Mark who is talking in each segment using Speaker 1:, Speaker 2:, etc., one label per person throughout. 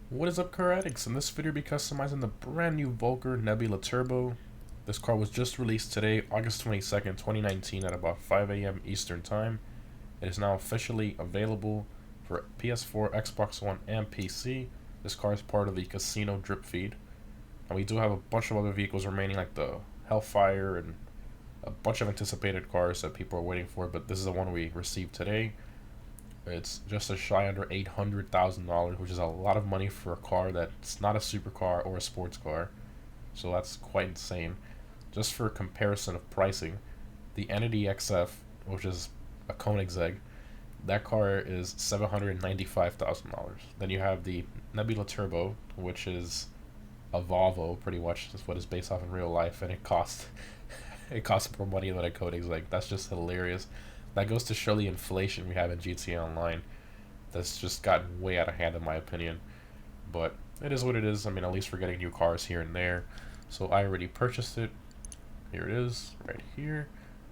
Speaker 1: What is up, car addicts? In this video, we'll be customizing the brand new Vulcar Nebula Turbo. This car was just released today, August 22nd, 2019 at about 5 a.m. Eastern Time. It is now officially available for PS4, Xbox One, and PC. This car is part of the Casino drip feed. And we do have a bunch of other vehicles remaining, like the Hellfire and a bunch of anticipated cars that people are waiting for, but this is the one we received today. It's just a shy under $800,000, which is a lot of money for a car that's not a supercar or a sports car. So that's quite insane. Just for comparison of pricing, the Entity XF, which is a Koenigsegg, that car is $795,000. Then you have the Nebula Turbo, which is a Volvo, pretty much. That's what it's based off in real life, and it costs it costs more money than a Koenigsegg. That's just hilarious. That goes to show the inflation we have in GTA Online. That's just gotten way out of hand in my opinion. But it is what it is. I mean, at least we're getting new cars here and there. So I already purchased it. Here it is, right here.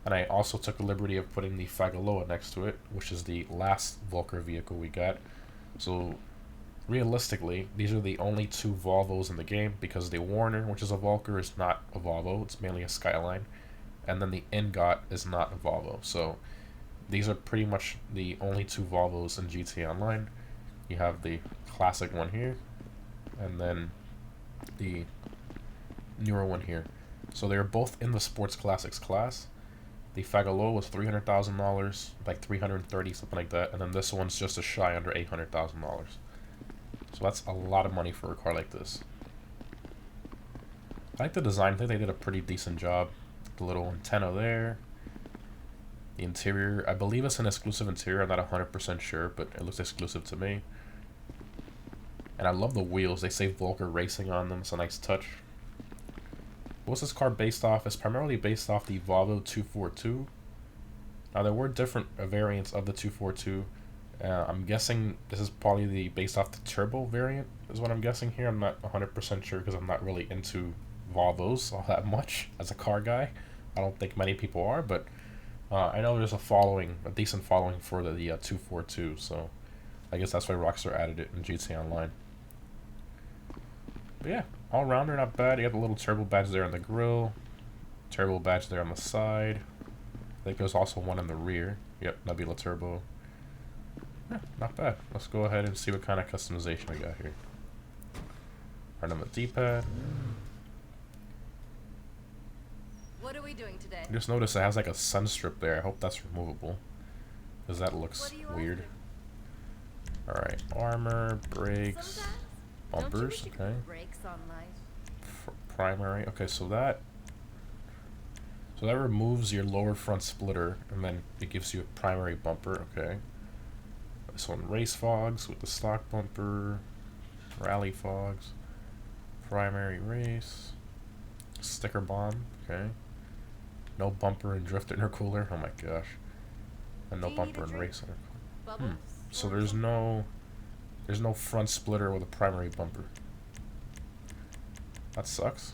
Speaker 1: And I also took the liberty of putting the Fagaloa next to it, which is the last Vulcar vehicle we got. So realistically, these are the only two Volvos in the game, because the Warner, which is a Vulcar, is not a Volvo. It's mainly a Skyline. And then the Ingot is not a Volvo. So these are pretty much the only two Volvos in GTA Online. You have the classic one here, and then the newer one here. So they're both in the Sports Classics class. The Fagaloa was $300,000, like 330, something like that, and then this one's just a shy under $800,000. So that's a lot of money for a car like this. I like the design. I think they did a pretty decent job. The little antenna there. The interior, I believe it's an exclusive interior. I'm not 100% sure, but it looks exclusive to me. And I love the wheels. They say Vulcar Racing on them. It's a nice touch. What's this car based off? It's primarily based off the Volvo 242. Now, there were different variants of the 242. I'm guessing this is probably based off the turbo variant, is what I'm guessing here. I'm not 100% sure because I'm not really into Volvos all that much as a car guy. I don't think many people are, but I know there's a decent following for the 242, so I guess that's why Rockstar added it in GTA Online. But yeah, all rounder, not bad. You got the little turbo badge there on the grill, turbo badge there on the side. I think there's also one in the rear. Yep, Nebula Turbo. Yeah, not bad. Let's go ahead and see what kind of customization we got here. Right on the D-pad.
Speaker 2: What are we doing today?
Speaker 1: Just notice it has like a sun strip there. I hope that's removable, because that looks weird. Alright, armor, brakes, bumpers, okay. Primary, okay, so that removes your lower front splitter, and then it gives you a primary bumper, okay. This one, race fogs with the stock bumper, rally fogs, primary race, sticker bomb, okay. No bumper and drift intercooler. Oh my gosh. And no bumper and race intercooler. So there's no front splitter with a primary bumper. That sucks.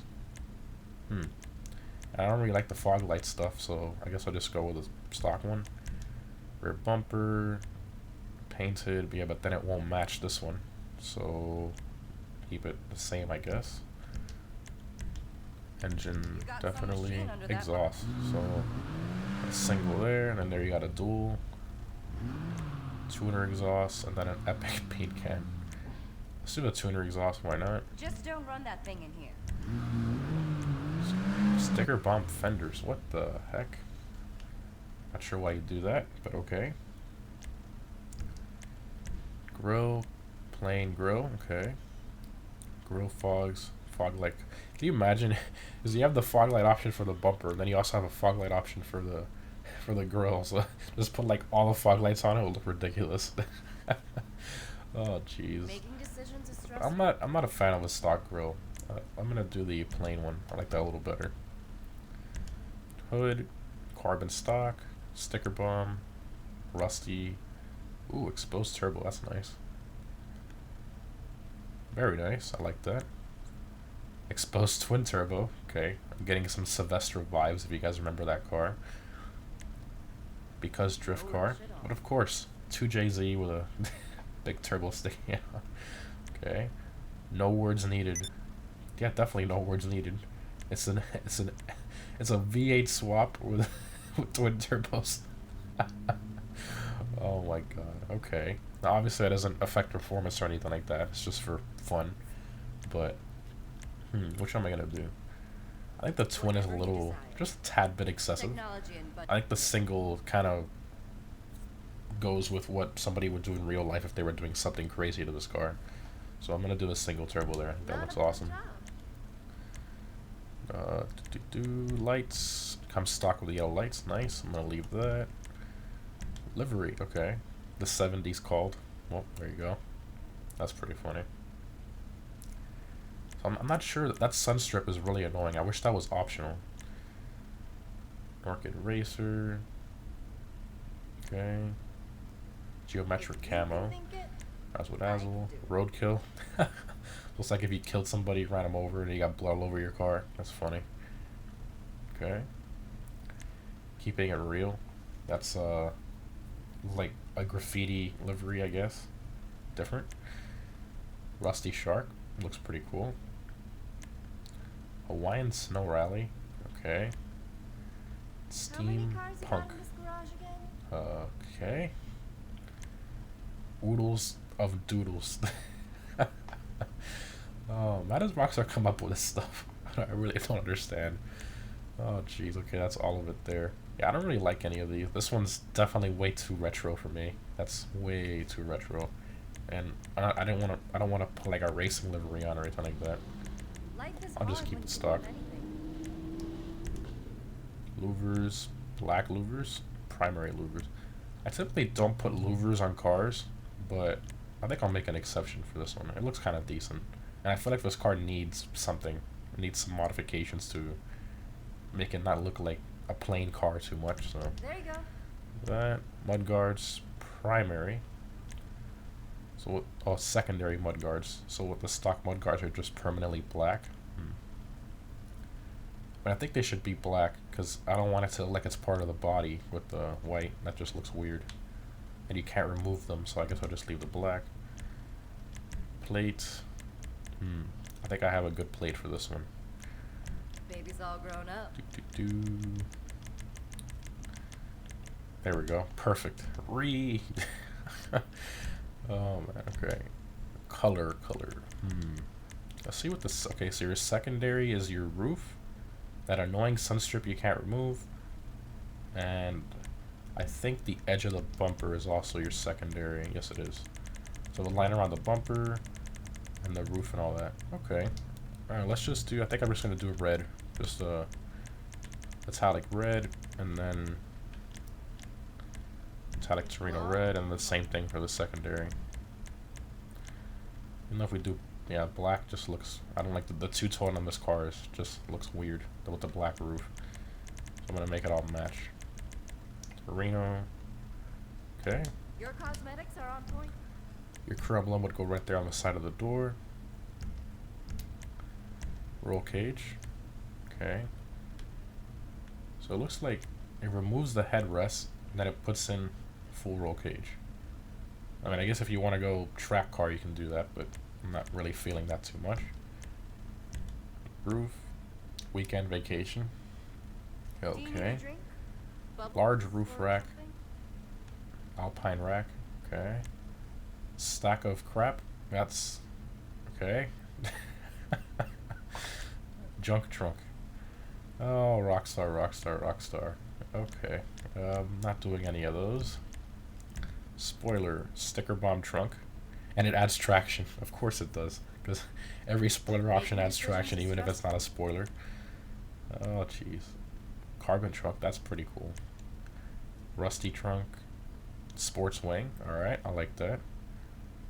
Speaker 1: I don't really like the fog light stuff, so I guess I'll just go with a stock one. Rear bumper, painted, but yeah, but then it won't match this one. So keep it the same, I guess. Engine, definitely. Exhaust, so a single there, and then there you got a dual tuner exhaust, and then an epic paint can. Let's do the tuner exhaust, why not?
Speaker 2: Just don't run that thing in here.
Speaker 1: Sticker bomb fenders, what the heck? Not sure why you do that, but okay. Grill, plain grill, okay. Grill fogs, fog light. Can you imagine? Because you have the fog light option for the bumper, and then you also have a fog light option for the grill. So just put like all the fog lights on it, will look ridiculous. Oh jeez. I'm not a fan of a stock grill. I'm gonna do the plain one. I like that a little better. Hood, carbon stock, sticker bomb, rusty. Ooh, exposed turbo. That's nice. Very nice. I like that. Exposed twin turbo. Okay, I'm getting some Sylvester vibes if you guys remember that car. Because drift car, but of course 2JZ with a big turbo sticking out. Okay, No words needed. Yeah, definitely no words needed. It's an it's a V8 swap with with twin turbos. Oh my god. Okay. Now obviously that doesn't affect performance or anything like that. It's just for fun. But which one am I gonna do? I think the twin is a little, just a tad bit excessive. I think the single kind of goes with what somebody would do in real life if they were doing something crazy to this car. So I'm gonna do a single turbo there. I think that looks awesome. Lights. Comes stock with the yellow lights. Nice. I'm gonna leave that. Livery. Okay. The 70s called. Well, there you go. That's pretty funny. So I'm not sure that sunstrip is really annoying. I wish that was optional. Orchid Racer. Okay. Geometric Camo. Razzle Dazzle. Roadkill. Looks like if you killed somebody, ran them over, and you got blood all over your car. That's funny. Okay. Keeping it real. That's like a graffiti livery, I guess. Different. Rusty Shark. Looks pretty cool. Hawaiian Snow Rally. Okay. Steam Punk. Okay. Oodles of Doodles. Oh, how does Rockstar come up with this stuff? I really don't understand. Oh, jeez. Okay, that's all of it there. Yeah, I don't really like any of these. This one's definitely way too retro for me. That's way too retro, and I don't want to put like a racing livery on or anything like that. I'll just keep it stock. Louvers, black louvers, primary louvers. I typically don't put louvers on cars, but I think I'll make an exception for this one. It looks kind of decent. And I feel like this car needs something. It needs some modifications to make it not look like a plain car too much. So
Speaker 2: there you go.
Speaker 1: That mudguards primary. So secondary mudguards. So what the stock mudguards are just permanently black. But I think they should be black because I don't want it to look like it's part of the body with the white. That just looks weird. And you can't remove them, so I guess I'll just leave the black. Plate. I think I have a good plate for this one.
Speaker 2: Baby's all grown up.
Speaker 1: There we go. Perfect. Oh man, okay. Color. Let's see what this. Okay, so your secondary is your roof. That annoying sunstrip you can't remove. And I think the edge of the bumper is also your secondary. Yes, it is. So the line around the bumper and the roof and all that. Okay. Alright, let's just do, I think I'm just going to do a red. Just metallic red, and then metallic Torino red, and the same thing for the secondary. Even though if we do, yeah, black just looks, I don't like the two-tone on this car, just looks weird with the black roof. So I'm going to make it all match. Torino. Okay.
Speaker 2: Your cosmetics are on point.
Speaker 1: Your crew emblem would go right there on the side of the door. Roll cage. Okay. So it looks like it removes the headrest and then it puts in full roll cage. I mean, I guess if you want to go track car, you can do that, but I'm not really feeling that too much. Roof. Weekend vacation. Okay. Large roof rack. Alpine rack. Okay. Stack of crap. That's okay. Junk trunk. Oh, Rockstar. Okay. Not doing any of those. Spoiler. Sticker bomb trunk. And it adds traction. Of course it does. Because every spoiler option adds traction, even if it's not a spoiler. Oh, jeez. Carbon trunk. That's pretty cool. Rusty trunk. Sports wing. Alright, I like that.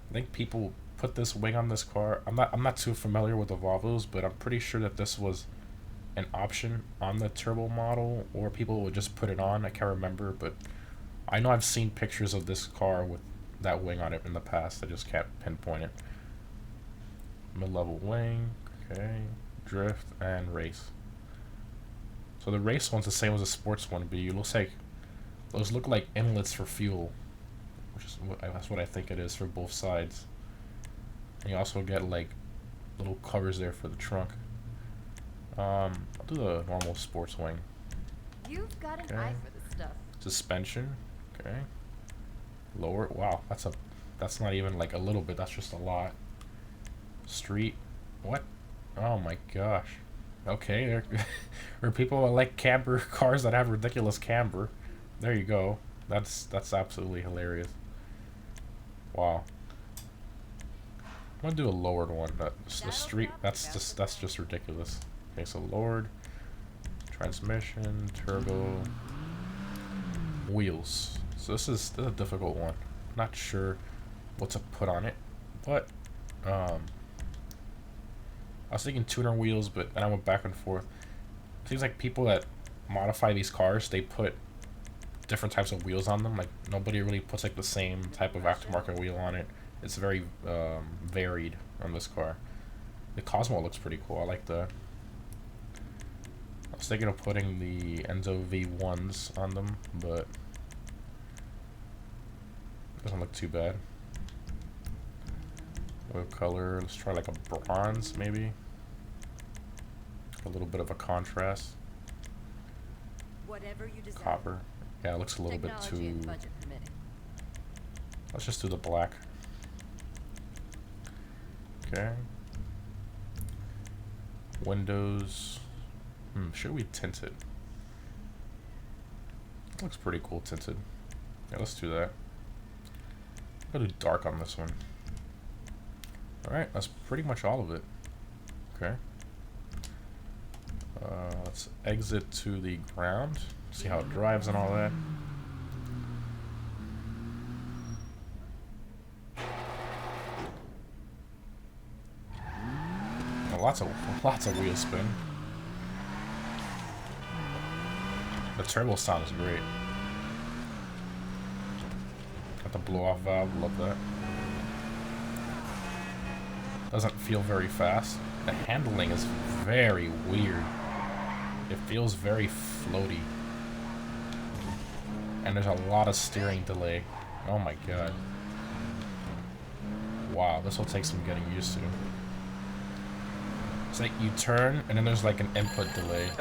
Speaker 1: I think people put this wing on this car. I'm not too familiar with the Volvos, but I'm pretty sure that this was an option on the turbo model, or people would just put it on. I can't remember, but I know I've seen pictures of this car with that wing on it in the past. I just can't pinpoint it. Mid-level wing. Okay. Drift and race. So the race one's the same as the sports one, but it looks like those look like inlets for fuel, which is that's what I think it is for both sides. And you also get like little covers there for the trunk. I'll do the normal sports wing.
Speaker 2: You've got an
Speaker 1: Okay.
Speaker 2: eye for this stuff.
Speaker 1: Suspension. Okay. Lower. Wow, that's not even like a little bit. That's just a lot. Street. What? Oh my gosh. Okay, there are people that like camber cars that have ridiculous camber. There you go. That's absolutely hilarious. Wow. I'm gonna do a lowered one. The street. That's just ridiculous. Okay, so lowered. Transmission, turbo, wheels. So this is a difficult one. Not sure what to put on it, but I was thinking tuner wheels, but then I went back and forth. Seems like people that modify these cars, they put different types of wheels on them. Like nobody really puts like the same type of aftermarket wheel on it. It's very varied on this car. The Cosmo looks pretty cool. I like that. I was thinking of putting the Enzo V1s on them, but it doesn't look too bad. What color? Let's try like a bronze, maybe. A little bit of a contrast.
Speaker 2: Whatever you desire.
Speaker 1: Copper. Yeah, it looks a little bit
Speaker 2: Technology
Speaker 1: too.
Speaker 2: and budget permitting.
Speaker 1: Let's just do the black. Okay. Windows. Should we tint it? It looks pretty cool tinted. Yeah, let's do that. I'll do dark on this one. Alright, that's pretty much all of it. Okay. Let's exit to the ground. See how it drives and all that. Oh, lots of wheel spin. The turbo sound is great. Got the blow-off valve, love that. Doesn't feel very fast. The handling is very weird. It feels very floaty. And there's a lot of steering delay. Oh my god. Wow, this will take some getting used to. It's like you turn and then there's like an input delay.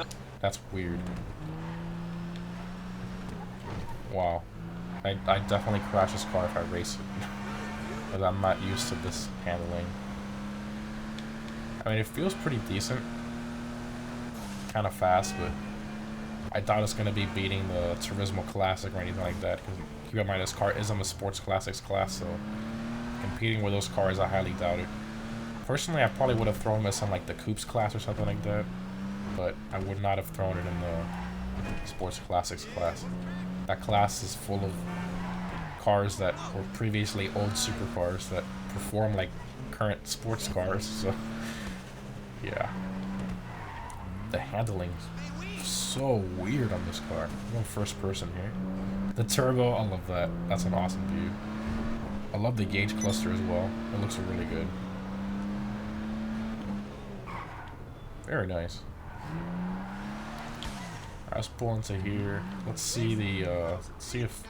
Speaker 1: That's weird. Wow. I definitely crash this car if I race it. Because I'm not used to this handling. I mean, it feels pretty decent. Kind of fast, but I doubt it's going to be beating the Turismo Classic or anything like that. Because keep in mind, this car is on the Sports Classics class, so competing with those cars, I highly doubt it. Personally, I probably would have thrown this on like the Coupes class or something like that. But I would not have thrown it in the Sports Classics class. That class is full of cars that were previously old supercars that perform like current sports cars, so yeah. The handling is so weird on this car. I'm going first person here. The turbo, I love that. That's an awesome view. I love the gauge cluster as well. It looks really good. Very nice. Let's pull into here. Let's see the, see if,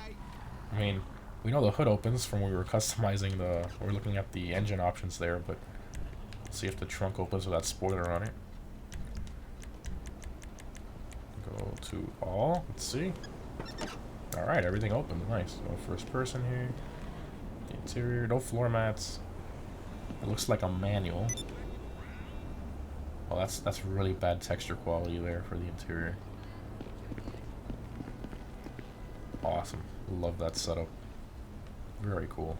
Speaker 1: I mean, we know the hood opens from when we were customizing we're looking at the engine options there, but let's see if the trunk opens with that spoiler on it. Go to all, let's see. Alright, everything opens, nice. No first person here. The interior, no floor mats. It looks like a manual. Oh, that's really bad texture quality there for the interior. Awesome. Love that setup. Very cool.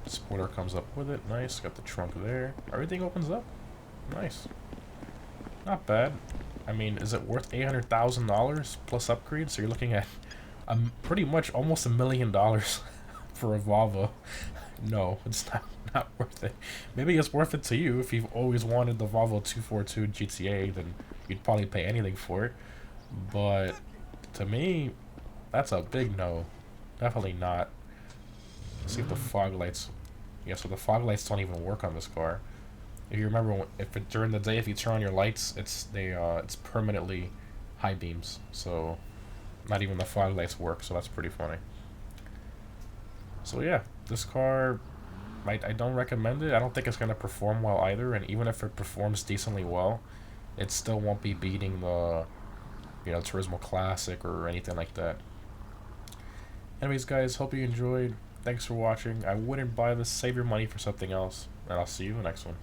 Speaker 1: Spoiler comes up with it. Nice. Got the trunk there. Everything opens up. Nice. Not bad. I mean, is it worth $800,000 plus upgrades? So you're looking at pretty much almost $1 million for a Volvo. No, it's not worth it. Maybe it's worth it to you if you've always wanted the Volvo 242 GTA, then you'd probably pay anything for it. But to me, that's a big no. Definitely not. Let's see if the fog lights. Yeah, so the fog lights don't even work on this car. If you remember, during the day, if you turn on your lights, it's permanently high beams. So not even the fog lights work. So that's pretty funny. So yeah, this car, I don't recommend it. I don't think it's gonna perform well either. And even if it performs decently well, it still won't be beating the, Turismo Classic or anything like that. Anyways, guys, hope you enjoyed. Thanks for watching. I wouldn't buy this. Save your money for something else. And I'll see you in the next one.